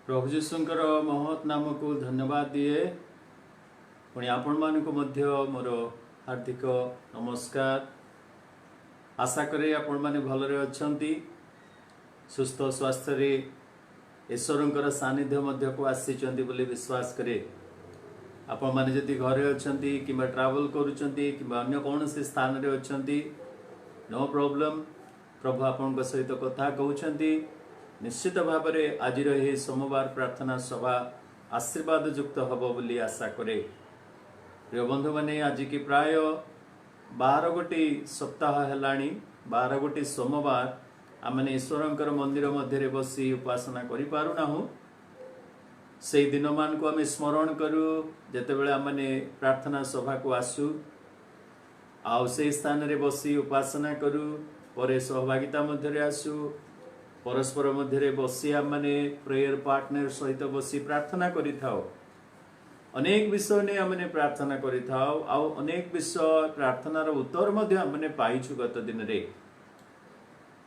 प्रभु जीशुंकर महत् नाम को धन्यवाद दिए। पुणी आपण मानक मध्य मोर हार्दिक नमस्कार। आशा करे आपण माने भलरे अछंती, सुस्थ स्वास्थ्य रे ईश्वरंकर सानिध्य मध्य को आसीचंती बोली विश्वास करे। आपण माने जदि घरे अछंती किबा ट्रैवल करूचंती किबा अन्य कोनोसी स्थान रे अछंती, नो प्रॉब्लम, प्रभु आपन सहित कथा कहउछंती। निश्चित भाव में आज सोमवार प्रार्थना सभा आशीर्वाद युक्त हम बोली आशा करे। प्रिय बंधु माने आज की प्राय 12 गोटी सप्ताह हेलाणी, 12 गोटी सोमवार आमने ईश्वरंकर मंदिर मध्य बसी उपासना करि पारुनाहु। से दिन मान को आम स्मरण करू जेतेबेले आमने प्रार्थना सभा को आसू, आउ से स्थान रे बसी उपासना करू, परे सहभागिता मध्य आसू, परस्पर मध्य बसी आमने प्रेयर पार्टनर सहित बसी प्रार्थना करि थाओ। अनेक विषय ने आमने प्रार्थना करि थाओ, आउ अनेक विषय प्रार्थनार उत्तर मध्य आमने पाइछु। गत दिन रे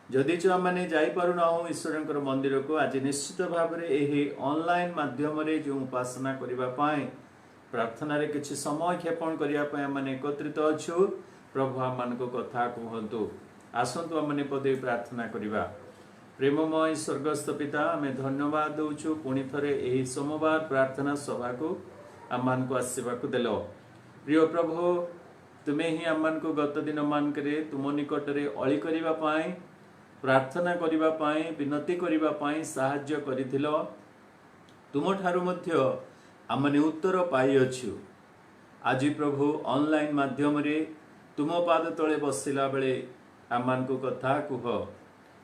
जदि जो आमने जाई पारु ना हो ईश्वरंकर मंदिर को, आज निश्चित भाव में एही ऑनलाइन माध्यम रे जो उपासना करिबा पाए प्रार्थना रे किछि समय क्षेपण करिया पाए आमने एकत्रित अछु। प्रभु आमन को कथा कहंतु। आसंतु आमने पदे प्रार्थना करिबा। प्रेममय स्वर्गस्थ पिता, आमे धन्यवाद दउछु पुणी थरे एही सोमवार प्रार्थना सभा को आमान को आसीबा को देलो। प्रिय प्रभु, तुमे ही आमान को गत दिन मान करे तुम निकट रे अळी करिबा पाए, प्रार्थना करिबा पाए, विनती करिबा पाए सहाय्य करिथिलो। तुम ठारु मध्य आमने उत्तर पाई अछु। आज प्रभु ऑनलाइन माध्यम रे तुम पाद तळे बसिला बेले आमान को कथा कुह।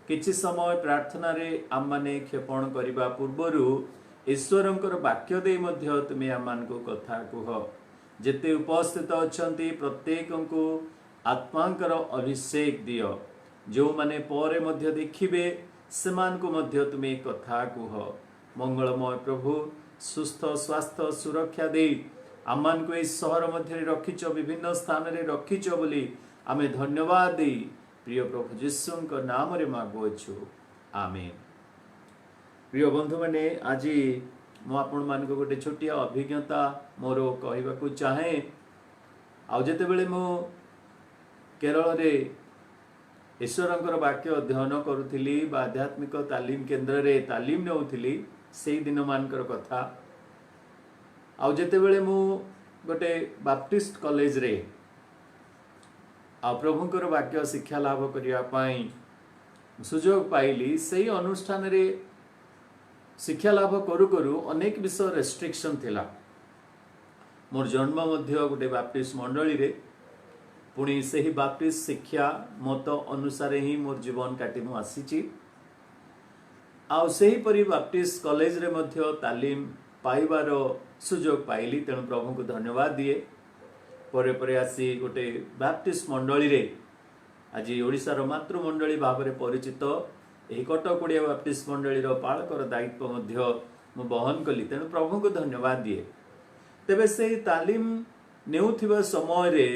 किछि समय प्रार्थना रे आमने क्षेपण करिबा पूर्वरु ईश्वरंकर वाक्य दे मध्य तुमे आमान को कथा कुह। जेते उपस्थित अछंती प्रत्येक को आत्मांकर अभिषेक दियो। जो माने परे मध्य देखिबे समान को मध्य तुमे कथा कुह। मंगलमय प्रभु, सुस्थ स्वास्थ्य सुरक्षा दे आमान को इस शहर मध्य रखिच, विभिन्न स्थान रे रखिच बोली आमे धन्यवाद दे प्रिय प्रभु जीशुंक नाम रे मागुछु, आमेन। प्रिय बंधु माने, आज मु आपण मान को गोटे छोटिया अभिज्ञता मोर कहबा को चाहे। आ जेते बेले मु केरल रे ईश्वरंकर वाक्य अध्ययन करूथिली बा आध्यात्मिक तालीम केंद्र रे तालीम नउथिली, सेही दिन मानकर कथा। आ जेते बेले मु गोटे बाप्टिस्ट कॉलेज रे आ प्रभुंकर वाक्य शिक्षा लाभ करिया पाई सुजोग पाइली। सही अनुष्ठान रे शिक्षा लाभ करू करू अनेक विषय रेस्ट्रिक्शन थिला। मोर जन्म मध्य गोटे बाप्टिस्ट मंडली रे, पुणी सही बाप्टिस्ट शिक्षा मत अनुसार ही मोर जीवन काटी मु आसीची। आ सही परि बाप्टिस्ट कॉलेज रे मध्य तालीम पाइबार सुजोग पाइली। तेणु प्रभु को धन्यवाद दिए। परे परे आसी गोटे बाप्टिस्ट मंडली रे आज ओडिशार मातृमंडली भाव में परिचित यही कटक ओडिया बाप्टिस्ट मंडली पालकर दायित्व मध्य मु बहन कली। तेणु प्रभु को धन्यवाद दिए। तेबे से तालीम नेउथिबा समय रे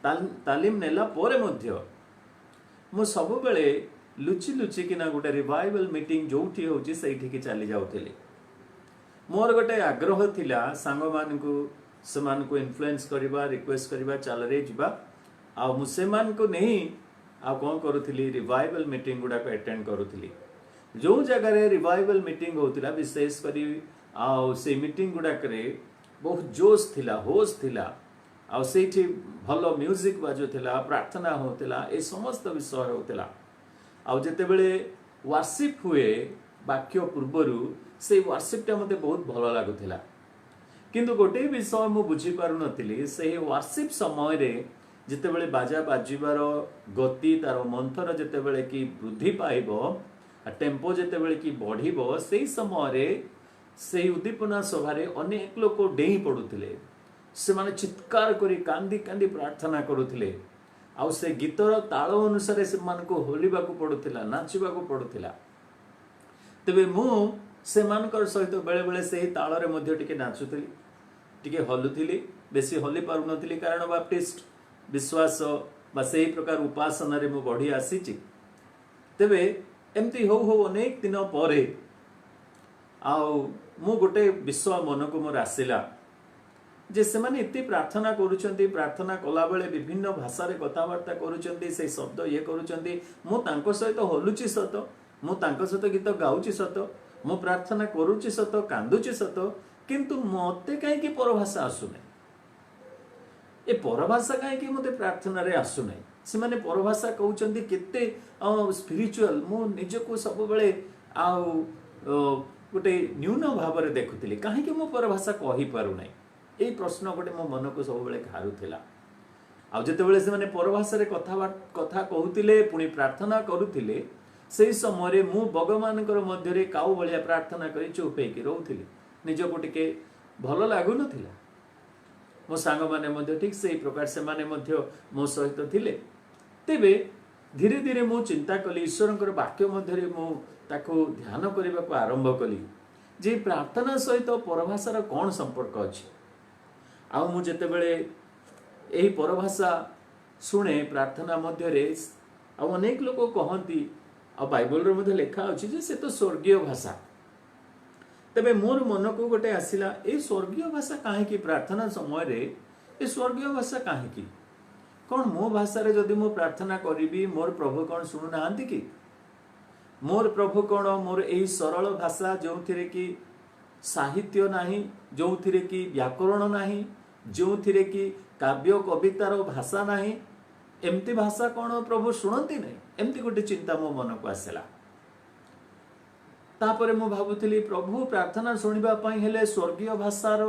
तालीम नेला पोरे मध्य मु सब बेले लुचि लुचि किना गोटे रिवाइवल मीटिंग जोठी होची सेठी की चली जाउथिली। मोर गोटे आग्रह थिला सांग मान को सेमान को इन्फ्लुएंस करिबा, रिक्वेस्ट करिबा, चल रे जिबा। आ मु सेमान को नहीं आ कोन करूथिली, रिवाइवल मीटिंग गुडा को अटेंड करूथिली। जो जगह रे रिवाइवल मीटिंग होतिला, विशेष करी आ से मीटिंग गुडा करे बहुत जोश थिला, होश थिला। आ सेठी भलो म्यूजिक बाजुथिला, प्रार्थना होतिला, ए समस्त विषय होतिला। आ जेते बेले वर्शिप हुए वाक्य पूर्वरु से वर्शिप टा मते बहुत भलो लागुथिला। किंतु गोटे विषय मु बुझी पारु नथिली, से वर्शिप समय रे जितेबेले बाजा बाजिबार गति तार मंथर जितेबेले की वृद्धि पाइबो, टेम्पो जितेबेले की बढ़िबो, सेही समय रे सेही उद्दीपना सभा रे अनेक लोक डेई पडुथिले। से माने चित्कार करी कांदी कांदी प्रार्थना करुथिले। आ से गीतर ताल अनुसार से मान को होलिबा को पडुथिला, नाचिबा को पडुथिला। तबे मु से मानकर सहित बेले बेले सेही ताल रे मध्य टिके नाचुथिली, टिके हलुथिली। बेसी हली पारु नथिली, कारण बाप्टिस्ट विश्वास बा सेही प्रकार उपासना रे मु बढ़ी आसीची। तेबे एमती हो अनेक दिन परे मु गोटे विषय मन को मोर आसला जे से माने इति प्रार्थना करूछंती प्रार्थना कला बेले विभिन्न भाषा रे कथावार्ता करूछंती से शब्द ये करूछंती मु तांको सहित होलुची सत मु तांको सहित गीत गाउची सत मु प्रार्थना करूची सत कांदुची सत किंतु मते काहे कि परभाषा आसु नै ए परभाषा काहे कि मते प्रार्थना रे आसु नै से माने परभाषा कहउछंती केते स्पिरिचुअल मु निज को सब बेले आ गोटे न्यून भाव रे देखुतिली काहे कि मु परभाषा कहि पारु नै ए प्रश्न गोटे मो मन को सब बेले घारुथिला आ जते बेले से माने परभाषा रे कथा कहउतिले पुनी प्रार्थना करूथिले से समय मु भगवान मध्य रे काउ बलिया प्रार्थना करी चुप होइके रहउथिली निज को टिके भलो लागु नथिला मो सांग माने मध्य ठीक से प्रकार से माने मध्य मो सहित थिले तेबे धीरे धीरे मु चिंता कली ईश्वरंकर वाक्य मध्य रे मु ताको ध्यान करबा को आरंभ कली जे प्रार्थना सहित परभाषार कोन संपर्क अछि आ मु जते बेले एही परभाषा सुने प्रार्थना मध्य रे आ अनेक लोक कहंती आ बाइबल रे मध्य लिखा अछि जे से तो स्वर्गीय भाषा तबे मोर मन को गोटे आसिला ए स्वर्गीय भाषा काहे की प्रार्थना समय रे ए स्वर्गीय भाषा काहे की कोन मो भाषा रे जदी मो प्रार्थना करिबी मोर प्रभु कोन सुनु नाहंती की मोर प्रभु कोन मोर एही सरल भाषा जोथिरे की साहित्य नाही जोथिरे की व्याकरण नाही जोथिरे की काव्य कवितार भाषा नाही एमती भाषा कोन प्रभु सुनंती नहीं एमती गोटे चिंता मो मन को आसला तापरे मो भाबुतली प्रभु प्रार्थना सुनिबा पई हेले स्वर्गीय भाषार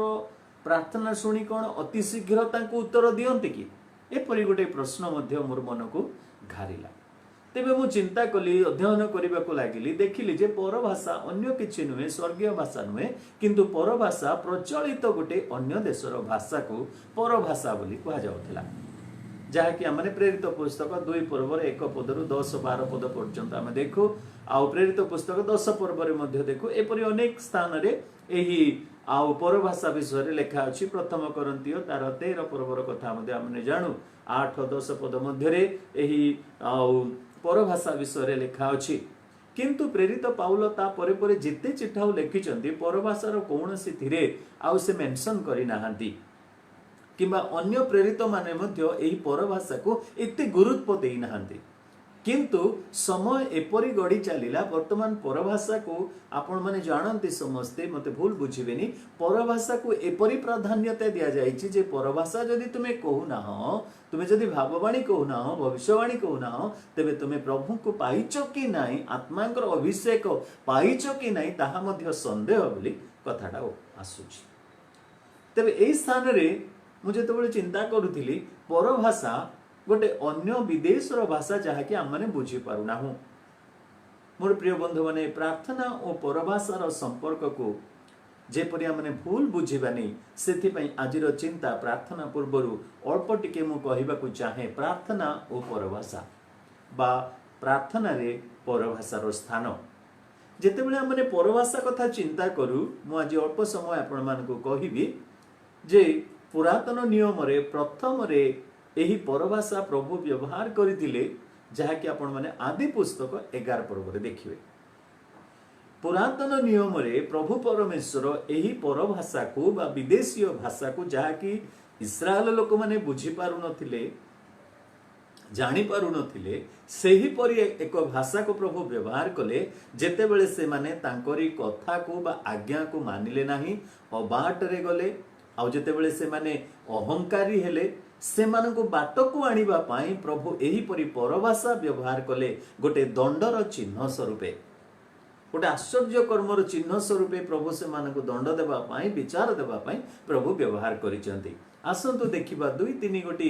प्रार्थना सुनी कोन अति शीघ्र तांको उत्तर दियंती की एपरि गोटे प्रश्न मध्य मोर मन को घारिला तेबे मु चिंता कली अध्ययन करबा को लागिली देखिली जे परभाषा अन्य किछि नुहे स्वर्गीय भाषा नुहे किंतु परभाषा प्रचलित गोटे अन्य देशर भाषा को परभाषा बोली कहा जाउथला जहा कि हमने प्रेरित पुस्तक 2 पर्व 1 पदरु 10-12 पद पर्यंत आम देखु आ प्रेरित पुस्तक 10 पर्व रे मध्य देखु एपरि अनेक स्थान रे एही आ परभाषा विषय रे लिखा अछि प्रथम कोरिन्थियो तार 13 पर्वर कथा मध्ये हमने जानू 8-10 पद मध्य रे एही आ परभाषा विषय रे लिखा अछि किंतु प्रेरित पाउल ता परे परे जिते चिठाउ लिखिचंती परभाषार कोनोसी थिरे आ से मेंशन करि नाहंती किंबा अन्य प्रेरित माने मध्य एही परभाषा को एते गुरुत्व देई नाहंती किंतु समय एपरि गड़ी चलिला वर्तमान परभाषा को आपण माने जानंती समस्ते मते भूल बुझिबेनी परभाषा को एपरि प्राधान्यता दिया जायछि जे परभाषा जदि तुमे कहू ना हो तुमे जदि भाववाणी कहू ना हो भविष्यवाणी कहू ना हो तबे तुमे प्रभु को पाइचो कि नाही आत्मांकर अभिषेक पाइचो कि नाही ताहा मध्य संदेह बोली कथाटा आसुछि तबे एई स्थान रे मु जेतेबेले चिंता करूथिली परभाषा गोटे अन्य विदेशर भाषा जहाँ कि आम मैंने बुझी पारुना हूँ मोर प्रिय बंधु माने प्रार्थना और परभाषार संपर्क को जेपरि आम भूल बुझीबानी से आजिर चिंता प्रार्थना पूर्वर अल्प टिके मु कहबाकू चाहे प्रार्थना और परभाषा बा प्रार्थना रे परभाषार स्थान जेतेबेले आम मैंने परभाषा कथा चिंता करू मु आज अल्प समय आपण मानकू कहिबी जे पुरातन नियम रे प्रथम रे एही परभाषा प्रभु व्यवहार करथिले जहा कि आपण माने आदि पुस्तक 11 पर्व रे देखिबे पुरातन नियम रे प्रभु परमेश्वर एही परभाषा को बा विदेशीय भाषा को जहा कि इस्राएल लोक माने बुझी पारु नथिले जानी पारु नथिले सेही परि एक भाषा को प्रभु व्यवहार कले जेते बेले से माने तांकरी कथा को बा आज्ञा को मानिले नाही अबाट रे गले आ जेते बेले से माने अहंकारी हेले सेमानकु बाट को आनिबा पाई प्रभु एही परि परभाषा व्यवहार कले गोटे दंडर चिन्ह स्वरूपे गोटे आश्चर्य कर्मर चिन्ह स्वरूपे प्रभु सेमानकु दंड देबा पाई विचार देबा पाई प्रभु व्यवहार करिसेंती आसंतु देखिबा 2-3 गोटी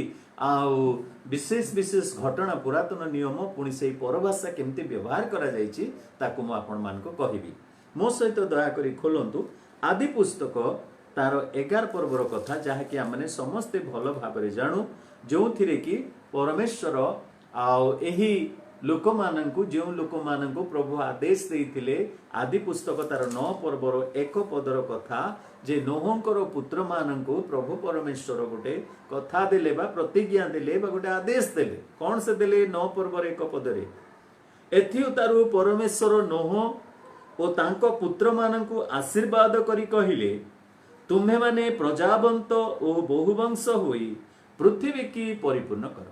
विशेष विशेष घटना पुरातन नियम पुणी से परभाषा केमती व्यवहार करा जायछि ताकु मु आपण मानको कहिबी मो सहित दया करी खोलंतु आदि पुस्तक तार 11 पर्वर कथा जहाँ कि आमने समस्ते भल भाव जानू जो थिरे कि परमेश्वर आही लोक मानू जो लोक मानू प्रभु आदेश देते आदि पुस्तक तार 9 पर्वर 1 पदर कथा जे नोहंकर पुत्र मानू प्रभु परमेश्वर गोटे कथा देले बा प्रतिज्ञा देले बा गोटे आदेश देले कौन से देले 9 पर्वर 1 पदरे एथिउ तारु परमेश्वर नोह ଓ ତାଙ୍କ ପୁତ୍ରମାନଙ୍କୁ ଆଶୀର୍ବାଦ କରି କହିଲେ, ତୁମ୍ଭେମାନେ ପ୍ରଜାବନ୍ତ ଓ ବହୁବଂଶ ହୋଇ ପୃଥିବୀ କି ପରିପୂର୍ଣ୍ଣ କର।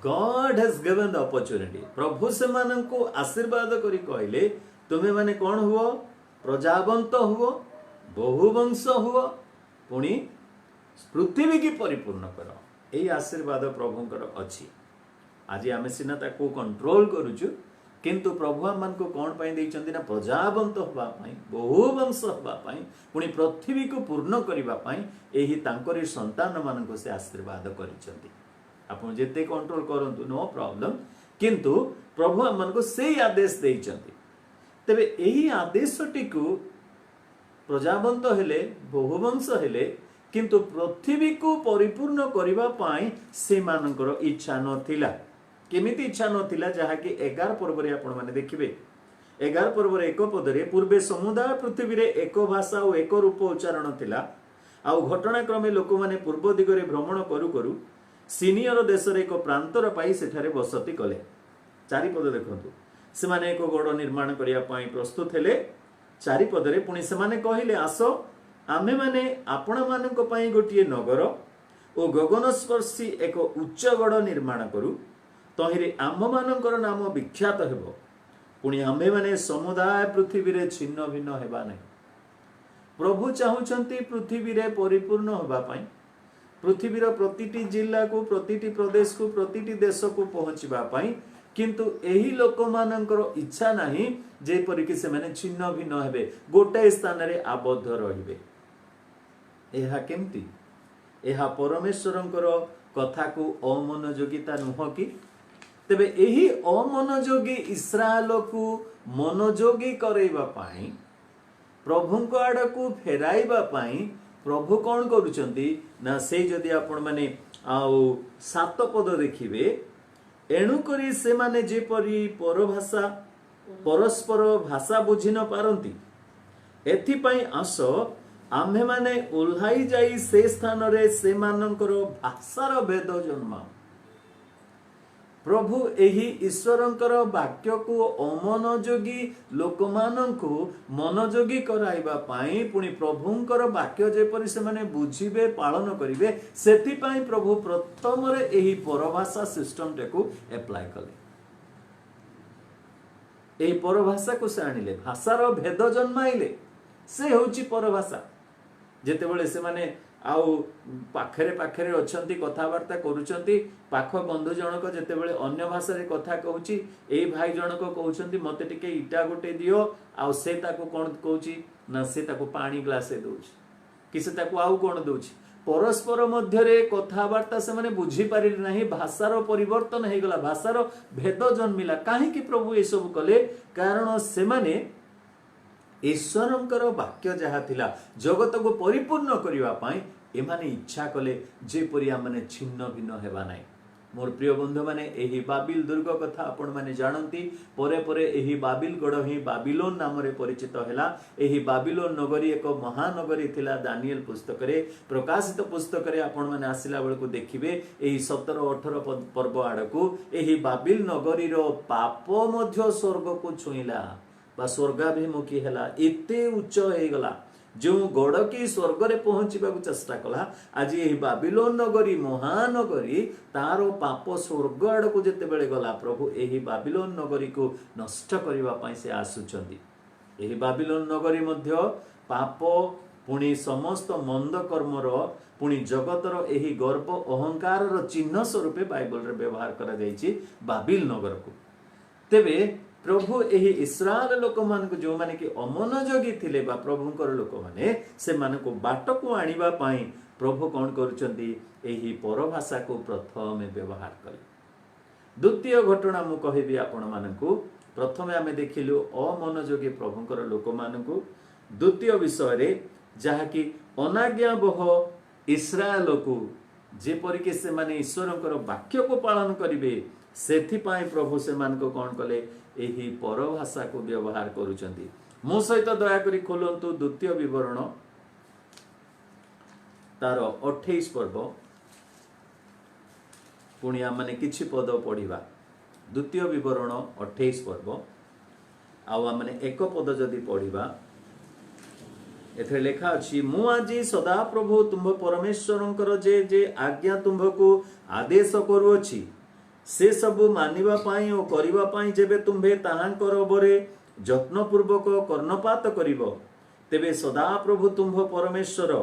God has given the opportunity. ପ୍ରଭୁ ସେମାନଙ୍କୁ ଆଶୀର୍ବାଦ କରି କହିଲେ, ତୁମେମାନେ କ'ଣ ହୁଅ? ପ୍ରଜାବନ୍ତ ହୁଅ, ବହୁବଂଶ ହୁଅ, ପୁଣି ପୃଥିବୀ କି ପରିପୂର୍ଣ୍ଣ କର। ଏହି ଆଶୀର୍ବାଦ ପ୍ରଭୁଙ୍କର ଅଛି। ଆଜି ଆମେ ସିନା ତାକୁ କଣ୍ଟ୍ରୋଲ କରୁଛୁ, କିନ୍ତୁ ପ୍ରଭୁ ଆମମାନଙ୍କୁ କ'ଣ ପାଇଁ ଦେଇଛନ୍ତି ନା ପ୍ରଜାବନ୍ତ ହେବା ପାଇଁ, ବହୁବଂଶ ହେବା ପାଇଁ, ପୁଣି ପୃଥିବୀକୁ ପୂର୍ଣ୍ଣ କରିବା ପାଇଁ ଏହି ତାଙ୍କରି ସନ୍ତାନମାନଙ୍କୁ ସେ ଆଶୀର୍ବାଦ କରିଛନ୍ତି। ଆପଣ ଯେତେ କଣ୍ଟ୍ରୋଲ କରନ୍ତୁ, ନୋ ପ୍ରୋବ୍ଲେମ୍, କିନ୍ତୁ ପ୍ରଭୁ ଆମମାନଙ୍କୁ ସେଇ ଆଦେଶ ଦେଇଛନ୍ତି। ତେବେ ଏହି ଆଦେଶଟିକୁ ପ୍ରଜାବନ୍ତ ହେଲେ, ବହୁବଂଶ ହେଲେ, କିନ୍ତୁ ପୃଥିବୀକୁ ପରିପୂର୍ଣ୍ଣ କରିବା ପାଇଁ ସେମାନଙ୍କର ଇଚ୍ଛା ନଥିଲା। କେମିତି ଇଚ୍ଛା ନଥିଲା? ଯାହାକି 11 ପର୍ବରେ ଆପଣମାନେ ଦେଖିବେ। 11 ପର୍ବର 1 ପଦରେ, ପୂର୍ବେ ସମୁଦାୟ ପୃଥିବୀରେ ଏକ ଭାଷା ଓ ଏକ ରୂପ ଉଚ୍ଚାରଣ ଥିଲା। ଆଉ ଘଟଣାକ୍ରମେ ଲୋକମାନେ ପୂର୍ବ ଦିଗରେ ଭ୍ରମଣ କରୁ କରୁ ସିନିୟର ଦେଶରେ ଏକ ପ୍ରାନ୍ତର ପାଇ ସେଠାରେ ବସତି କଲେ। 4 ପଦ ଦେଖନ୍ତୁ। ସେମାନେ ଏକ ଗଡ଼ ନିର୍ମାଣ କରିବା ପାଇଁ ପ୍ରସ୍ତୁତ ହେଲେ। 4 ପଦରେ, ପୁଣି ସେମାନେ କହିଲେ, ଆସ ଆମେମାନେ ଆପଣମାନଙ୍କ ପାଇଁ ଗୋଟିଏ ନଗର ଓ ଗଗନସ୍ପର୍ଶୀ ଏକ ଉଚ୍ଚ ଗଡ଼ ନିର୍ମାଣ କରୁ, ତହିଁରେ ଆମ୍ଭମାନଙ୍କର ନାମ ବିଖ୍ୟାତ ହେବ। ପୁଣି ଆମ୍ଭେମାନେ ସମୁଦାୟ ପୃଥିବୀରେ ଛିନ୍ନ ଭିନ୍ନ ହେବା ନାହିଁ। ପ୍ରଭୁ ଚାହୁଁଛନ୍ତି ପୃଥିବୀରେ ପରିପୂର୍ଣ୍ଣ ହେବା ପାଇଁ, ପୃଥିବୀର ପ୍ରତିଟି ଜିଲ୍ଲାକୁ, ପ୍ରତିଟି ପ୍ରଦେଶକୁ, ପ୍ରତିଟି ଦେଶକୁ ପହଞ୍ଚିବା ପାଇଁ। କିନ୍ତୁ ଏହି ଲୋକମାନଙ୍କର ଇଚ୍ଛା ନାହିଁ ଯେପରିକି ସେମାନେ ଛିନ୍ନ ଭିନ୍ନ ହେବେ, ଗୋଟାଏ ସ୍ଥାନରେ ଆବଦ୍ଧ ରହିବେ। ଏହା କେମିତି? ଏହା ପରମେଶ୍ୱରଙ୍କର କଥାକୁ ଅମନୋଯୋଗିତା ନୁହଁ କି? ତେବେ ଏହି ଅମନୋଯୋଗୀ ଇସ୍ରାଏଲକୁ ମନୋଯୋଗୀ କରାଇବା ପାଇଁ, ପ୍ରଭୁଙ୍କ ଆଡ଼କୁ ଫେରାଇବା ପାଇଁ ପ୍ରଭୁ କ'ଣ କରୁଛନ୍ତି ନା, ସେ ଯଦି ଆପଣମାନେ ଆଉ 7 ପଦ ଦେଖିବେ, ଏଣୁକରି ସେମାନେ ଯେପରି ପରସ୍ପର ଭାଷା ବୁଝି ନ ପାରନ୍ତି, ଏଥିପାଇଁ ଆସ ଆମ୍ଭେମାନେ ଓହ୍ଲାଇ ଯାଇ ସେ ସ୍ଥାନରେ ସେମାନଙ୍କର ଭାଷାର ଭେଦ ଜନ୍ମାଉ। ପ୍ରଭୁ ଏହି ଈଶ୍ୱରଙ୍କର ବାକ୍ୟକୁ ଅମନୋଯୋଗୀ ଲୋକମାନଙ୍କୁ ମନୋଯୋଗୀ କରାଇବା ପାଇଁ, ପୁଣି ପ୍ରଭୁଙ୍କର ବାକ୍ୟ ଯେପରି ସେମାନେ ବୁଝିବେ, ପାଳନ କରିବେ, ସେଥିପାଇଁ ପ୍ରଭୁ ପ୍ରଥମରେ ଏହି ପରଭାଷା ସିଷ୍ଟମଟାକୁ ଆପ୍ଲାଏ କଲେ। ଏହି ପରଭାଷାକୁ ସେ ଆଣିଲେ, ଭାଷାର ଭେଦ ଜନ୍ମାଇଲେ। ସେ ହେଉଛି ପରଭାଷା। ଯେତେବେଳେ ସେମାନେ ଆଉ ପାଖରେ ପାଖରେ ଅଛନ୍ତି, କଥାବାର୍ତ୍ତା କରୁଛନ୍ତି, ପାଖ ବନ୍ଧୁ ଜଣକ ଯେତେବେଳେ ଅନ୍ୟ ଭାଷାରେ କଥା କହୁଛି, ଏଇ ଭାଇ ଜଣକ କହୁଛନ୍ତି ମତେ ଟିକେ ଇଟା ଗୋଟେ ଦିଅ, ଆଉ ସେ ତାକୁ କ'ଣ କହୁଛି ନା ସେ ତାକୁ ପାଣି ଗ୍ଲାସେ ଦଉଛି, କି ସେ ତାକୁ ଆଉ କ'ଣ ଦଉଛି। ପରସ୍ପର ମଧ୍ୟରେ କଥାବାର୍ତ୍ତା ସେମାନେ ବୁଝିପାରିଲେ ନାହିଁ, ଭାଷାର ପରିବର୍ତ୍ତନ ହେଇଗଲା, ଭାଷାର ଭେଦ ଜନ୍ମିଲା। କାହିଁକି ପ୍ରଭୁ ଏସବୁ କଲେ? କାରଣ ସେମାନେ ଈଶ୍ୱରଙ୍କର ବାକ୍ୟ ଯାହା ଥିଲା ଜଗତକୁ ପରିପୂର୍ଣ୍ଣ କରିବା ପାଇଁ ଏମାନେ ଇଚ୍ଛା କଲେ ଯେପରି ଆମମାନେ ଛିନ୍ନ ଭିନ୍ନ ହେବା ନାହିଁ। ମୋର ପ୍ରିୟ ବନ୍ଧୁମାନେ, ଏହି ବାବିଲ ଦୁର୍ଗ କଥା ଆପଣମାନେ ଜାଣନ୍ତି। ପରେ ପରେ ଏହି ବାବିଲ ଗଡ଼ ହିଁ ବାବିଲୋନ ନାମରେ ପରିଚିତ ହେଲା। ଏହି ବାବିଲୋନ ନଗରୀ ଏକ ମହାନଗରୀ ଥିଲା। ଦାନିଏଲ ପୁସ୍ତକରେ, ପ୍ରକାଶିତ ପୁସ୍ତକରେ ଆପଣମାନେ ଆସିଲା ବେଳକୁ ଦେଖିବେ, ଏହି 17-18 ପର୍ବ ଆଡ଼କୁ ଏହି ବାବିଲ ନଗରୀର ପାପ ମଧ୍ୟ ସ୍ୱର୍ଗକୁ ଛୁଇଁଲା ବା ସ୍ୱର୍ଗାଭିମୁଖୀ ହେଲା। ଏତେ ଉଚ୍ଚ ହେଇଗଲା, ଯେଉଁ ଗଡ଼ କି ସ୍ୱର୍ଗରେ ପହଞ୍ଚିବାକୁ ଚେଷ୍ଟା କଲା, ଆଜି ଏହି ବାବିଲୋନ ନଗରୀ, ମହାନଗରୀ, ତାର ପାପ ସ୍ୱର୍ଗ ଆଡ଼କୁ ଯେତେବେଳେ ଗଲା, ପ୍ରଭୁ ଏହି ବାବିଲୋନ ନଗରୀକୁ ନଷ୍ଟ କରିବା ପାଇଁ ସେ ଆସୁଛନ୍ତି। ଏହି ବାବିଲୋନ ନଗରୀ ମଧ୍ୟ ପାପ, ପୁଣି ସମସ୍ତ ମନ୍ଦ କର୍ମର, ପୁଣି ଜଗତର ଏହି ଗର୍ବ ଅହଙ୍କାରର ଚିହ୍ନ ସ୍ୱରୂପେ ବାଇବଲରେ ବ୍ୟବହାର କରାଯାଇଛି ବାବିଲ ନଗରକୁ। ତେବେ ପ୍ରଭୁ ଏହି ଇସ୍ରାଏଲ ଲୋକମାନଙ୍କୁ, ଯେଉଁମାନେ କି ଅମନୋଯୋଗୀ ଥିଲେ ବା ପ୍ରଭୁଙ୍କର ଲୋକମାନେ, ସେମାନଙ୍କୁ ବାଟକୁ ଆଣିବା ପାଇଁ ପ୍ରଭୁ କ'ଣ କରୁଛନ୍ତି? ଏହି ପରଭାଷାକୁ ପ୍ରଥମେ ବ୍ୟବହାର କଲେ। ଦ୍ୱିତୀୟ ଘଟଣା ମୁଁ କହିବି ଆପଣମାନଙ୍କୁ। ପ୍ରଥମେ ଆମେ ଦେଖିଲୁ ଅମନୋଯୋଗୀ ପ୍ରଭୁଙ୍କର ଲୋକମାନଙ୍କୁ। ଦ୍ୱିତୀୟ ବିଷୟରେ, ଯାହାକି ଅନାଜ୍ଞାବହ ଇସ୍ରାଏଲକୁ, ଯେପରିକି ସେମାନେ ଈଶ୍ୱରଙ୍କର ବାକ୍ୟକୁ ପାଳନ କରିବେ, ସେଥିପାଇଁ ପ୍ରଭୁ ସେମାନଙ୍କୁ କ'ଣ କଲେ? ଏହି ପରଭାଷାକୁ ବ୍ୟବହାର କରୁଛନ୍ତି। ମୋ ସହିତ ଦୟାକରି ଖୋଲନ୍ତୁ ଦ୍ୱିତୀୟ ବିବରଣ ତାର 28 ପର୍ବ। ପୁଣି ଆମେ କିଛି ପଦ ପଢିବା। ଦ୍ୱିତୀୟ ବିବରଣ 28 ପର୍ବ। आने एक पद जदि पढ़ा एथे लेखा अछि मु आजी सदा प्रभु तुम्भ परमेश्वरंकर जे जे आज्ञा तुम्भको आदेश करूअछि से सबु मानिबा पाई ओ करिबा पाई जेबे तुम्भे ताहांकर बरे यत्नपूर्वक कर्णपात करिबो तेबे सदा प्रभु तुम्भ परमेश्वर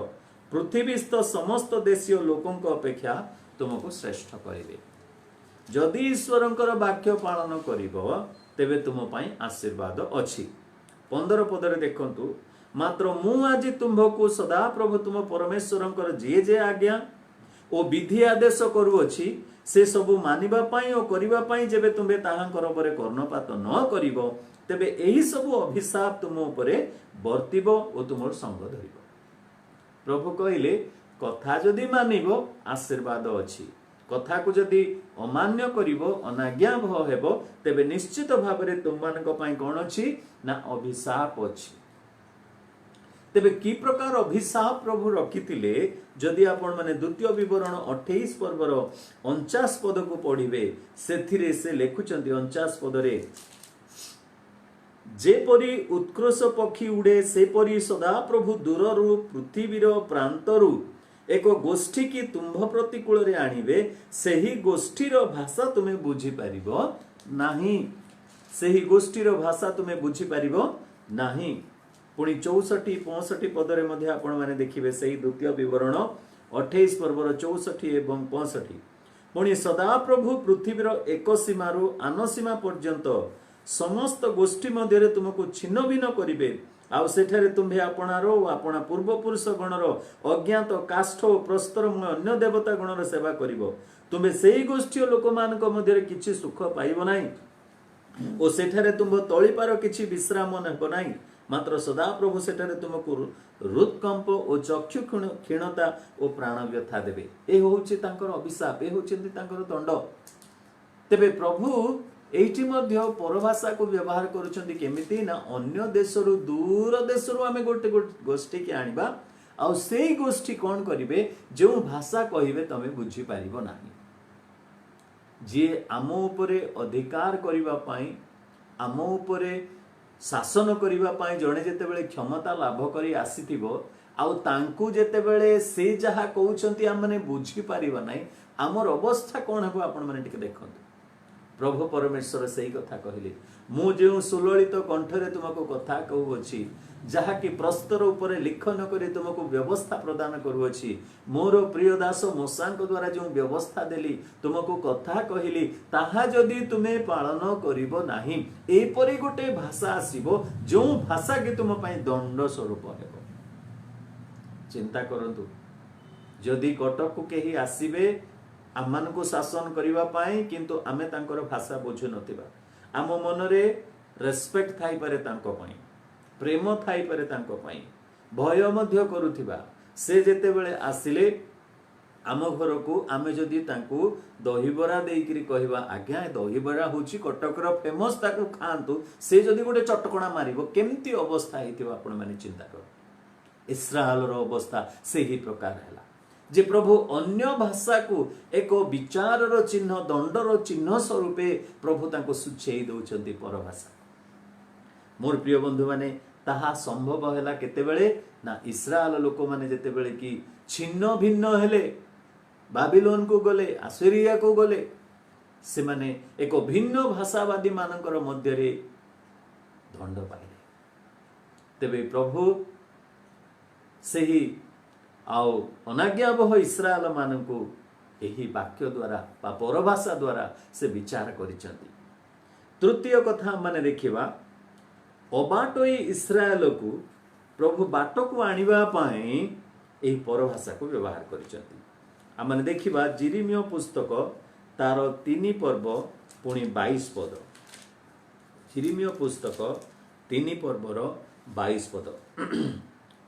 पृथ्वीस्थ समस्त देशीय लोकंक अपेक्षा तुमको श्रेष्ठ करिवे जदि ईश्वरंकर वाक्य पालन करिबो तेबे तुम पाई आशीर्वाद अछि 15 पदरे देखंतु मात्र मु आज तुम्भको सदा प्रभु तुम परमेश्वरंकर जे जे आज्ञा ओ विधि आदेश करूअछि से सबु मानिबा पाई ओ करिबा पाई जेबे तुमे ताहांकर उपरे कर्णपात न करिवो तेबे एही सबु अभिशाप तुम उपरे वर्तिबो ओ तुमर संग धरिबो प्रभु कहिले कथा जदि मानिबो आशीर्वाद अछि कथा को जदि अमान्य करिवो अनाज्ञाभ हेबो तेबे निश्चित भाबरे तुममानक पाई कोन अछि ना अभिशाप अछि तेबे की प्रकार अभिशाप प्रभु रखिथिले जदि आपण माने द्वितीय विवरण 28 पर्वर 49 पद को पढ़िबे सेथिरे से लेखुचंती 49 पदरे जेपरी उत्कृष्ट पक्षी उड़े सेपरी सदा प्रभु दूररु पृथ्वीर प्रांतरु एक गोष्ठी की तुम्भ प्रतिकूल रे आनिबे सेही गोष्ठीर भाषा तुमे बुझी परिबो नाही सेही गोष्ठीर भाषा तुमे बुझी परिबो नाही पुणी 64-65 पदरे मध्य आपण माने देखिबे सेही द्वितीय विवरण 28 पर्वर 64 एवं 65 पुणी सदा प्रभु पृथ्वीर एक सीमारु आन सीमा पर्यंत समस्त गोष्ठी मध्य तुमको छिन्न भिन्न करिवे आउ सेठारे तुम्भे आपणारो आपणा पूर्वपुरुष गणर अज्ञात काष्ठ और प्रस्तर अन्य देवता गणर सेवा करिवो तुम्भे सेही गोष्ठी लोक मानक मध्य किछि सुख पाइबो नाही ओ सेठारे तुम तळीपार किछि विश्राम नेबो नाही मात्र सदा प्रभु सेठारे तुमको हृदकंप और चक्षु क्षीणता और प्राण व्यथा देवे ए होछि तांकर अभिशाप ए होछिंती तांकर दंड तेबे प्रभु एइठी मध्य परभाषा को व्यवहार करूछंती केमिति ना अन्य देशरु दूर देशरु आमे गोटे गोष्ठी के आनिबा आ सेही गोष्ठी कोन करिवे जो भाषा कहिबे तमे बुझी पारिबो नाही जे आमो उपरे अधिकार करिबा पाई आमो उपरे शासन करिबा पाई जणे जेतेबेले क्षमता लाभ करी आसीथिबो आउ तांकु जेतेबेले से जहा कहउछंती हम माने बुझी पारिबा नाही हमर अवस्था कोन हेबो आपण माने टिके देखंतु प्रभु परमेश्वर सही कथा कहले मु जे सुललित कंठरे तुमको कथा कहउछि जहा कि प्रस्तर उपरे लिखन करी तुमको व्यवस्था प्रदान करूछि मोर प्रिय दास मोसांक द्वारा जो व्यवस्था देली तुमको कथा कहिली ताहा जदि तुमे पालन करिवो नाही एपरि गोटे भाषा आसीबो जो भाषा कि तुम पई दंड स्वरूप हेबो चिंता करंतु जदि कटक को केही आसीबे आमान को शासन करिवा पाई किंतु आमे तांकर भाषा बुझु नथिबा आम मनरे रेस्पेक्ट थाई पारे तांको पाई प्रेम थाई पारे तांको पाई भय मध्य करूथिबा से जेते बेले आसिले आम घर को आमे जदि तांको दहीबरा देइकरी कहबा आज्ञा दहीबरा होची कटकर फेमस ताको खांतु से जदि गोटे चटकणा मारिबो केमती अवस्था हेतिबा आपण माने चिंता कर इस्राएल रो अवस्था सेही प्रकार हैला जे प्रभु अन्य भाषा को एक विचार रो चिन्ह दंडर चिन्ह स्वरूपे प्रभु ताको सुचेई दउचंती परभाषा मोर प्रिय बंधु माने ताहा संभव हैला केते बेले ना इस्राएल लोक माने जेते बेले कि छिन्न भिन्न हेले बाबिलोन को गले आसीरिया को गले से माने एक भिन्न भाषावादी मानकर मध्य रे दंड पाइले तेबे प्रभु सेही आउ अनाज्ञाबह इस्राएल मानकु एही वाक्य द्वारा बा परभाषा द्वारा से विचार करिसंती तृतीय कथा माने देखिबा अबाटोई इस्राएल को प्रभु बाट को आनिबा पाई एही परभाषा को व्यवहार करिसंती आ माने देखिबा जिरिमियो पुस्तक तार 3 पर्व पुणी 22 पद जिरिमियो पुस्तक 3 पर्वर 22 पद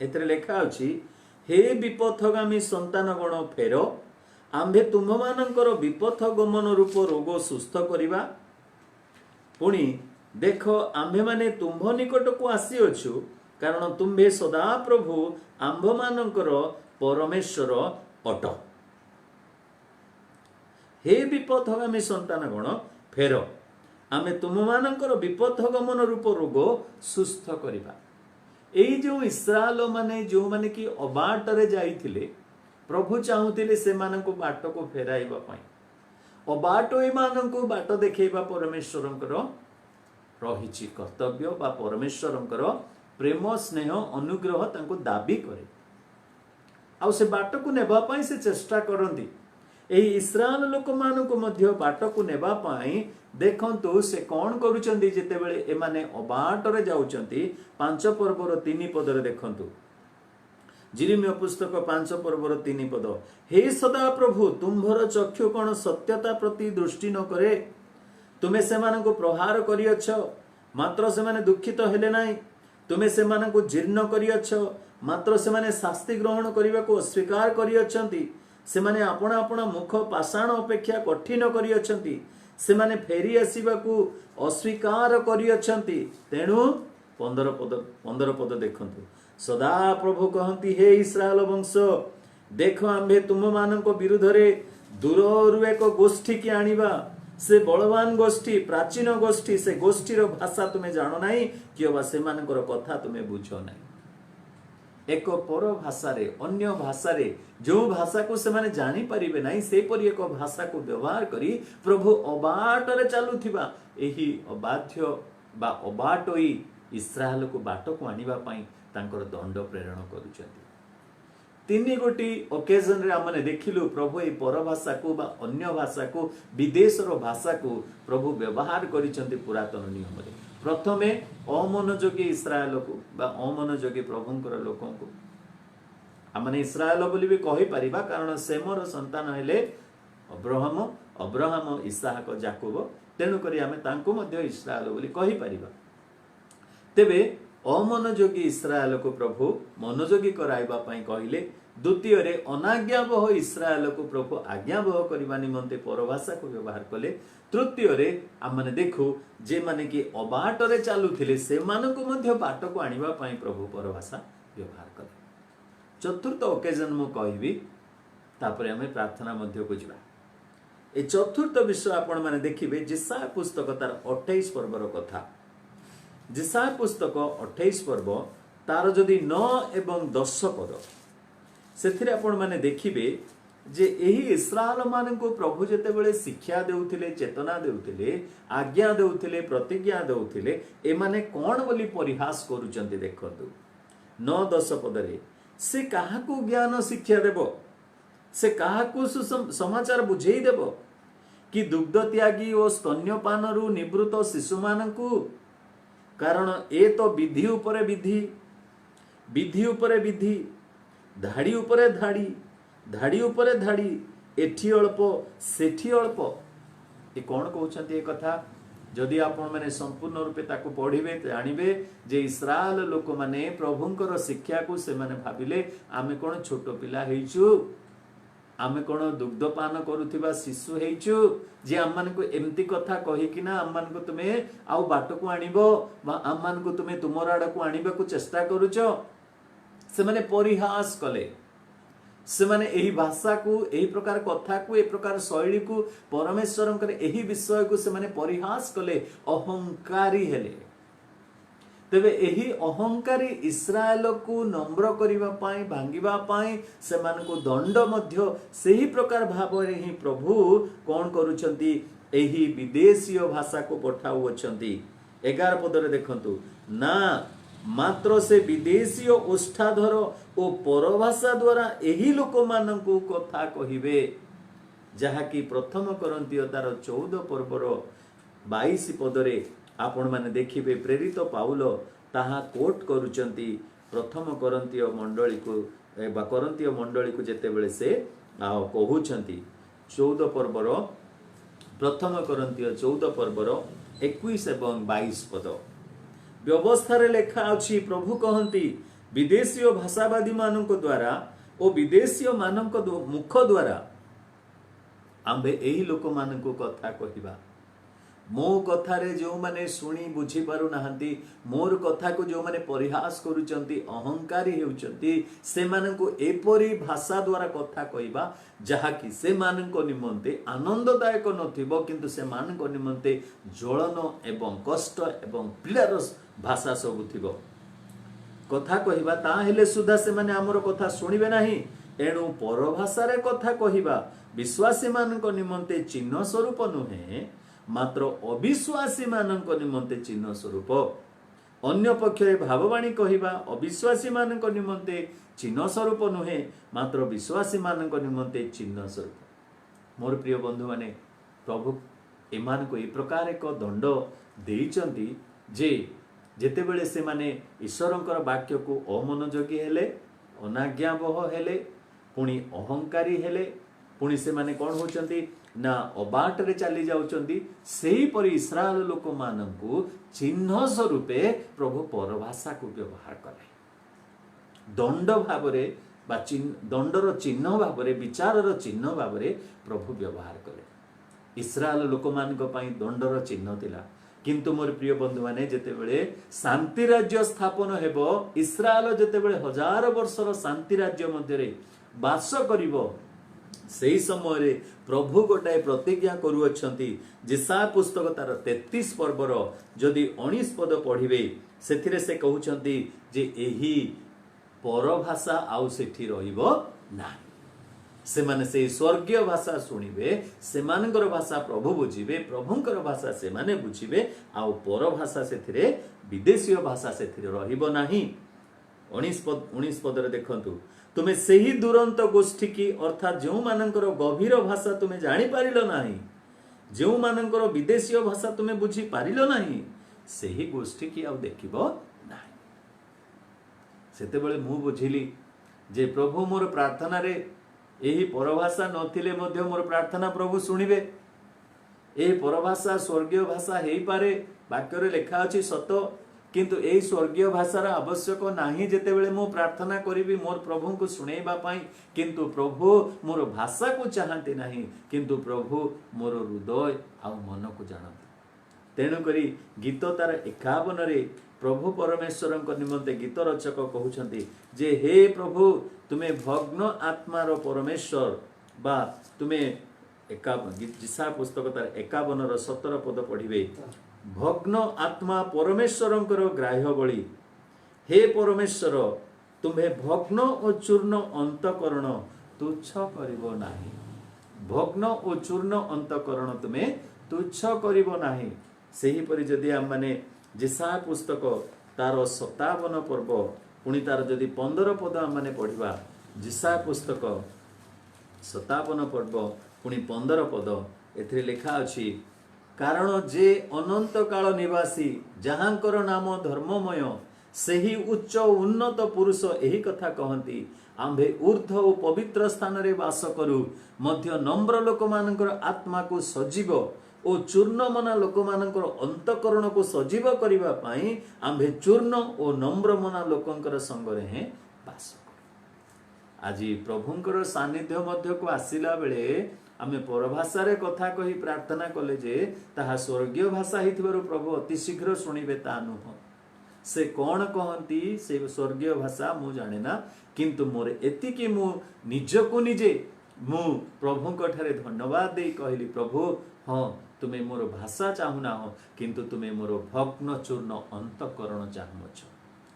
एतरे लेखा अछि हे विपथगामी संतान गण फेर आम्भे तुम मानकर विपथ गमन रूप रोग सुस्थ करिबा पुणी देख आम्भे माने तुम्भ निकट को आसी अछु कारण तुम्भे सदा प्रभु आम्भ मानकर परमेश्वर अट हे विपथगामी संतान गण फेर आमे तुम मानकर विपथ गमन रूप रोग सुस्थ करिबा। एई जो इस्राएल माने जो माने कि अबाटरे जाइथिले प्रभु चाहुथिले से माननको बाट को फेराइबा पई। अबाटोई माननको बाट देखैबा परमेश्वरंकर रहिछि कर्तव्य बा परमेश्वरंकर प्रेम स्नेह अनुग्रह तांको दाबी करे। आउ से बाट को नेबा पई से चेष्टा करंती। एही इस्राएल लोक माननको मध्य बाट को नेबा पई देखंतु से कोन करूचंती जेतेबेले एमाने अबाटरे जाउचंती। 5 पर्वर 3 पदरे देखंतु जिरिमिया पुस्तक 5 पर्वर 3 पद। हे सदा प्रभु तुम्भर चक्षु कोन सत्यता प्रति दृष्टि न करे। तुमे सेमाननको प्रहार करियछ मात्र सेमाने दुखित हेले नाही। तुमे सेमाननको जीर्ण करियछ मात्र सेमाने शास्ति ग्रहण करिबाको अस्वीकार करियछंती। सेमाने आपणा आपणा मुख पाषाण अपेक्षा कठिन करियछंती। सेमाने फेरी आसीबाकू अस्वीकार करियछंती। तेणु 15 पद देखंतु सदा प्रभु कहंती हे इस्राएल वंश देख आम्भे तुम मानक विरुद्ध रे दूररु एक गोष्ठी की आनिबा। से बलवान गोष्ठी प्राचीन गोष्ठी से गोष्ठीर भाषा तुमे जानो नाही कि बा से मानकर कथा तुमे बुझो नाही। एक पर भाषा रे अन्य भाषा रे जो भाषा को से माने जानी परिबे नाही से परि एक भाषा को व्यवहार करी प्रभु अबाटरे चालुथिबा एही अबाध्य बा अबाटोई इस्राएल को बाट को आनिबा पई तांकर दंड प्रेरण करूचंती। 3 गोटी ओकेजन रे हमने देखिलु प्रभु ए पर भाषा को बा अन्य भाषा को विदेशर भाषा को प्रभु व्यवहार करिसंती पुरातन नियम रे। प्रथमे अमनोयोगी इस्राएल को बा अमनोयोगी प्रभुंकर लोकों को हमने इस्राएल बोली भी कहि परिबा कारण सेमर संतान हेले अब्राहम इसहाक याकूब। तेणु करी हमें तांको मध्य इस्राएल बोली कहि परिबा। तेबे अमनोयोगी इस्राएल को प्रभु मनोयोगी कराइबा पई कहिले। द्वितीय रे अनाज्ञाबह इस्राएल को प्रभु आज्ञाबह करबा निमंते परभाषा को व्यवहार कले। तृतीय रे आमने देखु जे माने कि अबाटरे चालुथिले से मानको मध्य बाट को आनिबा पई प्रभु परभाषा व्यवहार कले। चतुर्थ ओकेजन मु कहबी तापरे हमें प्रार्थना मध्य को जिबा। ए चतुर्थ विषय आपण माने देखिबे जेसाया पुस्तक तार 28 पर्वर कथा। जेसाया पुस्तक 28 पर्व तार जदि 9 एवं 10 पद सेथिरे आपण माने देखिबे जे एही इस्राएल माननको प्रभु जेतेबेले शिक्षा देउथिले चेतना देउथिले आज्ञा देउथिले प्रतिज्ञा देउथिले ए माने कोन बोली परिहास करूचंती देखंतु 9-10 पदरे से काहाकू ज्ञान शिक्षा देबो से काहाकू समाचार बुझेई देबो कि दुग्ध त्यागी और स्तन्यपानरु निवृत्त शिशु माननको। कारण ए तो विधि उपरे विधि विधि उपरे विधि धाड़ी उपरे धाड़ी धाड़ी उपरे धाड़ी एठी अल्प सेठी अल्प। ये कौन कहउछंती ए कथा जदि आपण माने संपूर्ण रूपे ताको पढ़िबे जानिबे जे इस्राएल लोक माने प्रभुंकर शिक्षा को से माने भाबिले आमे कोन छोट पिला हेइछु आमे कोन दुग्धपान करूथिबा शिशु हेइछु जे आमान को एमती कथा कहि कि ना आमान को तुमे आउ बाट को आनिबो बा आमान को तुमे तुमर आड़ को आनिबा को चेष्टा करूचो। से माने परिहास कले। से माने एही भाषा को एही प्रकार कथा को ए प्रकार शैली को परमेश्वरंकर एही विषय को से माने परिहास कले अहंकारी हेले। तेबे एही अहंकारी इस्राएल को नम्र करिबा पाई भांगिबा पाई से मानको दंड मध्य सेही प्रकार भावरे ही प्रभु कोन करूचंती एही विदेशीय भाषा को पठाउ अछंती। 11 पदरे देखंतु ना मात्र से विदेशीय ओष्ठाधर ओ परभाषा द्वारा एही लोक माननको कथा कहिबे जहा कि प्रथम करंतिय तार 14 पर्वर 22 पदरे आपण माने देखिबे प्रेरित पाउल ताहा कोट करूचंती प्रथम करंतिय मंडली को बा करंतिय मंडली को जेतेबेले से कहउचंती 14 पर्वर प्रथम करंतिय 14 पर्वर 21 एवं 22 पद व्यवस्था रे लेखा अछि। प्रभु कहंती विदेशीय भाषावादी मानक द्वारा ओ विदेशीय मानक मुख द्वारा आम्भे एही लोक मानक कथा कहिबा मो कथारे जो माने शुणी बुझी पारु नाहंती, मोर कथा को जो माने परिहास करूचंती, अहंकारी हेउचंती, से माननको एपरी भाषा द्वारा कथा कहबा जहा कि से माननको निमंते आनंददायक नथिबो, किंतु से माननको निमंते ज्वलन एवं कष्ट एवं पीड़ार भाषा सब थिबो। कथा कहबा ता हेले सुधा से माने हमर कथा सुनिबे नाही, एणु पर भाषा रे कथा कहबा विश्वासी माननको निमंते चिन्ह स्वरूप नुहे, मात्र अविश्वासी मानक निमंते चिन्ह स्वरूप। अन्य पक्षरे भाववाणी कहबा अविश्वासी मानक निमंते चिन्ह स्वरूप नुहे, मात्र विश्वासी मानक निमंते चिन्ह स्वरूप। मोर प्रिय बंधु माने, प्रभु एमान को ए प्रकार एक दंड देइचंती जे जेतेबेले से माने ईश्वरंकर वाक्य को अमनोयोगी हेले, अनाज्ञाबह हेले, पुणी अहंकारी हेले, पुणी से माने कौन होचंती ना अबाट रे चली जाउचंती, सेही परि इस्राएल लोक माननकु चिन्ह स्वरूपे प्रभु परभाषा को व्यवहार करे। दंड भावरे बा दंडर चिन्ह भावरे, विचारर चिन्ह भावरे प्रभु व्यवहार करे। इस्राएल लोक मानक पई दंडर चिन्ह थिला, किंतु मोर प्रिय बंधु माने जेतेबेले शांति राज्य स्थापन हेबो, इस्राएल जेतेबेले 1000 वर्षर शांति राज्य मध्यरे वास करिवो, सेही समय रे प्रभु गोटाए प्रतिज्ञा करूअछंती। जिसा पुस्तक तार 33 पर्वर जदि 19 पद पढ़िबे, सेथिरे से कहउछंती जे एही परभाषा आउ सेठी रहिबो नाही। से माने से स्वर्गीय भाषा सुनिबे, सेमानकर भाषा प्रभु बुझिबे, प्रभुंकर भाषा से माने बुझिबे, आउ परभाषा सेथिरे विदेशीय भाषा सेथिरे रहिबो नाही। 19 पदरे देखंतु, तुमे सेही दुरंत गोष्ठी की, अर्थात जो मानकर गभीर भाषा तुमे जानी पारिलो नाही, जो मानकर विदेशीय भाषा तुमे बुझी पारिलो नाही, सेही गोष्ठी की आउ देखिबो नाही। सेतेबेले मु बुझिली जे प्रभु मोर प्रार्थना रे एही परभाषा नथिले मध्य मोर प्रार्थना प्रभु सुनिबे। ए परभाषा स्वर्गीय भाषा हेई पारे, वाक्य रे लेखा अछि सत, किंतु एही स्वर्गीय भाषार आवश्यक नाही जेतेबेले मु प्रार्थना करिबी मोर प्रभु को सुनेबा पाई, किंतु प्रभु मोर भाषा को चाहंती नाही, किंतु प्रभु मोर हृदय आ मन को जानती। तेणु करी गीत तार 51 रे प्रभु परमेश्वर निमंते गीत रचक कहउछंती जे हे प्रभु तुमे भग्न आत्मार परमेश्वर, बा तुमे 51 जिसा पुस्तक तार 51 रो 17 पद पढ़िबे, भग्न आत्मा परमेश्वरंकर ग्राह्य बळी, हे परमेश्वर तुम्हे भग्न और चूर्ण अंतकरण तुच्छ करिबो नाही। भग्न और चूर्ण अंतकरण तुमे तुच्छ करिबो नाही। सेही परि जदि हम माने जिसा पुस्तक तार 57 पर्व पुणी तार जदि 15 पद हम माने पढ़िबा, जिसा पुस्तक 57 पर्व पुणी 15 पद, एथिरे लेखा अछि, कारण जे अनंत काल निवासी जहांकर नाम धर्ममय, सेही उच्च उन्नत पुरुष एही कथा कहंती, आंभे ऊर्ध्व और पवित्र स्थान रे वास करू, मध्य नम्र लोक मानकर आत्मा को सजीव और चूर्णमना लोक मानकर अंतकरण को सजीव करिबा पाई आंभे चूर्ण और नम्रमना लोकंकर संगरे हे वास करू। आज प्रभुंकर सानिध्य मध्य को आसिला बेले आमे परभाषा रे कथा कही प्रार्थना कले जे ताहा स्वर्गीय भाषा हिथिबारु प्रभु अति शीघ्र सुनिबे ता नुह। से कौन कहंती से स्वर्गीय भाषा मु जाने ना, किंतु मोर एतिकी मु निजको निजे मु प्रभुंक ठारे धन्यवाद दे कहली, प्रभु हाँ तुमे मोर भाषा चाहुना हो, किंतु तुमे मोर भग्न चूर्ण अंतकरण चाहुछ।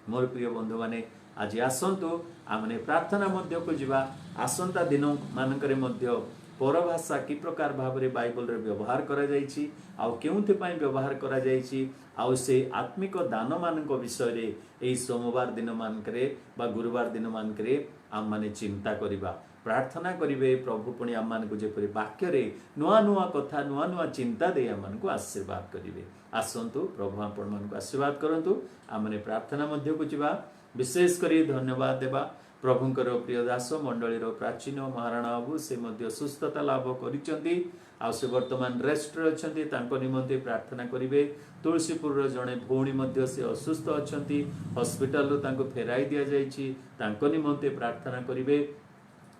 मोर प्रिय बंधु माने आज आसंतु आमने प्रार्थना मध्य को जीवा। आसंता दिन मानकरे मध्य परभाषा कि प्रकार भाव रे बाइबल रे व्यवहार करा जायछि, आउ केउथि पई व्यवहार करा जायछि, आउ से आत्मिक दान मानक विषय रे एई सोमवार दिन मानकरे बा गुरुवार दिन मानकरे आम माने चिंता करिबा, प्रार्थना करिवे। प्रभु पुणी आम मानक जेपरि वाक्य रे नुआ नुआ कथा नुआ नुआ चिंता दे आम मानक आशीर्वाद करिवे। आसंतु प्रभु आपण मानक आशीर्वाद करंतु। आमने प्रार्थना मध्य को जीवा। विशेष करी धन्यवाद देबा प्रभुंकर प्रिय दास मंडलीर प्राचीन महाराणा बाबू, से मध्य सुस्थता लाभ करिसेंती, आ से वर्तमान रेस्ट रे अछंती, तांको निमंते प्रार्थना करिवे। तुलसीपुर जड़े भौणी मध्य से असुस्थ अछंती, हॉस्पिटल रो तांको फेराई दिया जायछि, तांको निमंते प्रार्थना करिवे।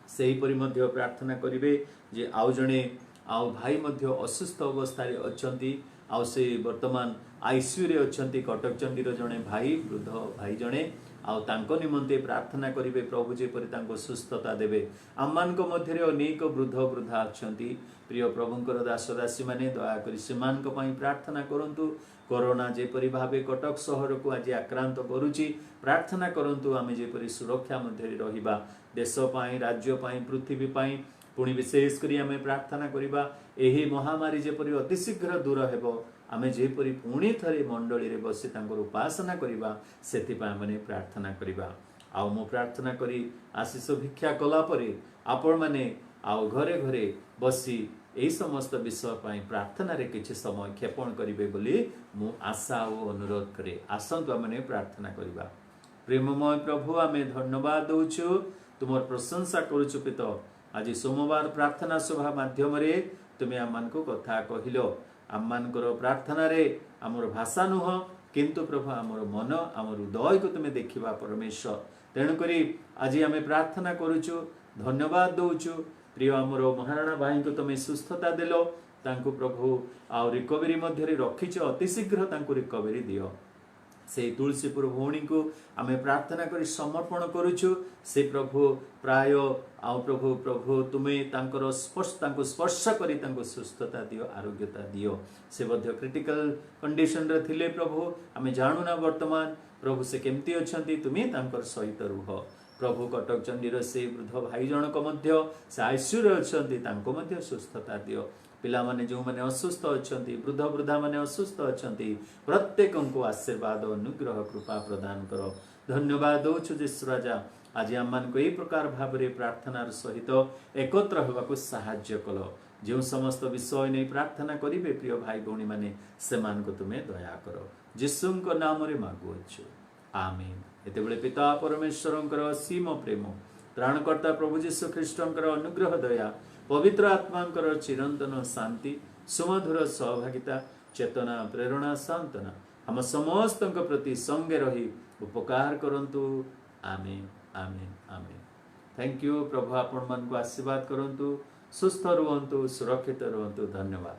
सेही परि मध्य प्रार्थना करिवे जे आउ जणे आउ भाई मध्य असुस्थ अवस्था रे अछंती, आउ से वर्तमान आईसीयू रे अछंती कटक चंडीर जड़े भाई वृद्ध भाई जड़े आउ तांको निमंते प्रार्थना करिवे प्रभु जेपरि तांको सुस्थता देवे। आममानक मध्यरे अनेक वृद्ध वृद्धा अछंती प्रिय प्रभुंकर दास दासी माने दया करि सेमानक पई प्रार्थना करंतु। कोरोना जेपरि भावे कटक सहर को आज आक्रांत करुची प्रार्थना करंतु आमे जेपरि सुरक्षा मध्यरे रहिबा देश पई राज्य पई पृथ्वी पई पुणी विशेष करी आमे प्रार्थना करिबा एही महामारी जेपरि अतिशीघ्र दूर हेबो आमे जेपरि पुणी थरे मंडली रे बसी तांकर उपासना करिबा सेथिपा आमे प्रार्थना करिबा। आउ मो प्रार्थना करी आशीष भिक्षा कला परे आपण माने आउ घरे घरे बसी एही समस्त विषय पई प्रार्थना रे किछि समय क्षेपण करिवे बोली मु आशा और अनुरोध करे। आसंतु आमे प्रार्थना करिबा। प्रेममय प्रभु आमे धन्यवाद दउछु तुमर प्रशंसा करूछु पिता। आज सोमवार प्रार्थना सभा माध्यम रे तुमे आमान को कथा कहिलो आमान को प्रार्थना रे आमर भाषा नुह किंतु प्रभु आमर मन आमर हृदय को तुमे देखिबा परमेश्वर। तेणु करी आज आमे प्रार्थना करूछु धन्यवाद दउछु प्रिय आमर महाराणा भाई को तुमे सुस्थता देलो तांको प्रभु आ रिकवरी मध्य रखिछ अतिशीघ्र तांको रिकवरी दियो। से तुलसीपुर भौणी को आमे प्रार्थना करी समर्पण करूछु से प्रभु प्राय आउ प्रभु प्रभु तुमे तांकर स्पर्श करी तांको सुस्थता दियो आरोग्यता दियो। से मध्य क्रिटिकल कंडीशन रे थिले प्रभु आमे जानु ना वर्तमान प्रभु से केमती अछंती तुमे तांकर सहित रुह। प्रभु कटक चंडीर से वृद्ध भाई जनक मध्य से आईसीयू रे अछंती तांको मध्य सुस्थता दियो। पिला माने जो माने असुस्थ अछंती वृद्ध वृद्धा माने असुस्थ अछंती प्रत्येक को आशीर्वाद अनुग्रह कृपा प्रदान करो। धन्यवाद दउछु यीशु राजा आज आमान को एई प्रकार भाबरे प्रार्थनार सहित एकत्र होबाको सहाय्य कलो। जो समस्त विषय नै प्रार्थना करिवे प्रिय भाई भौणी माने सेमान को तुमे दया करो यीशु को नाम रे मागुछु आमीन। एते बेले पिता परमेश्वरंकर असीम प्रेम त्राणकर्ता प्रभु यीशु ख्रीष्टंकर अनुग्रह दया पवित्र आत्मांकर चिरंतन शांति सुमधुर सहभागिता चेतना प्रेरणा सांत्वना हम समस्त प्रति संगे रही उपकार करंतु आमीन आमीन आमीन। थैंक यू प्रभु आपण मन को आशीर्वाद करंतु सुस्थ रुहंतु सुरक्षित रुहंतु धन्यवाद।